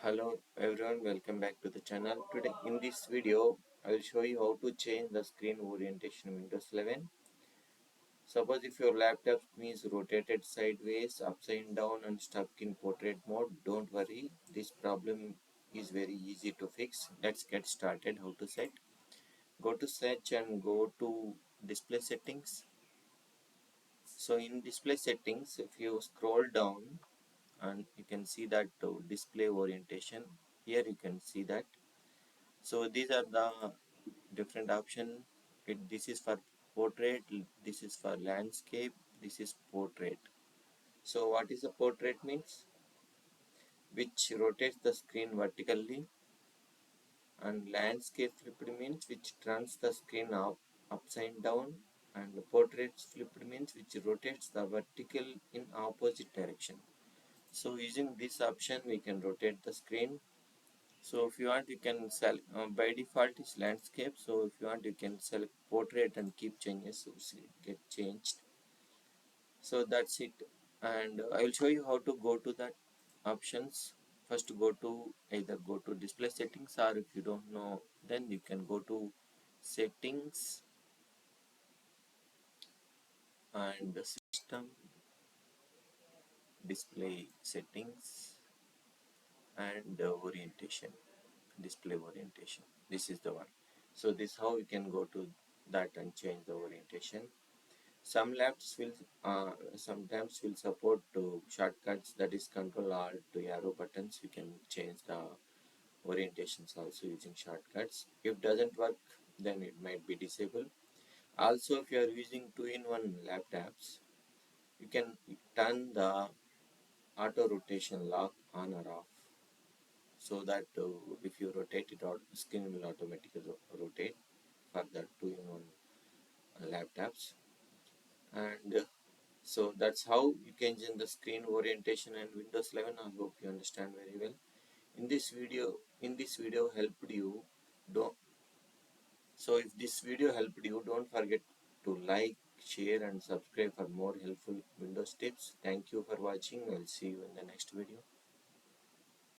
Hello everyone, welcome back to the channel. Today in this video I will show you how to change the screen orientation in Windows 11. Suppose if your laptop screen is rotated sideways, upside down and stuck in portrait mode, don't worry, this problem is very easy to fix. Let's get started. How to set. Go to search and go to display settings. So in display settings, if you scroll down and you can see that display orientation, here you can see that. So these are the different option. This is for portrait, this is for landscape, this is portrait. So what is a portrait means? Which rotates the screen vertically, and landscape flipped means which turns the screen upside down, and portrait flipped means which rotates the vertical in opposite direction. So using this option we can rotate the screen. So if you want you can select, by default is landscape, so if you want you can select portrait and keep changes, so get changed. So that's it, and I will show you how to go to that options. First go to either go to display settings, or if you don't know then you can go to settings and the system, display settings and orientation, display orientation. This is the one. So this is how you can go to that and change the orientation. Some laptops will sometimes will support to shortcuts, that is Ctrl Alt to arrow buttons. You can change the orientations also using shortcuts. If doesn't work, then it might be disabled. Also, if you are using two-in-one laptops, you can turn the auto rotation lock on or off, so that if you rotate it out, the screen will automatically rotate for the two-in-one laptops. And so that's how you can change the screen orientation in Windows 11. I hope you understand very well. In this video helped you, don't so if this video helped you, don't forget to like, share and subscribe for more helpful Windows tips. Thank you for watching. I'll see you in the next video.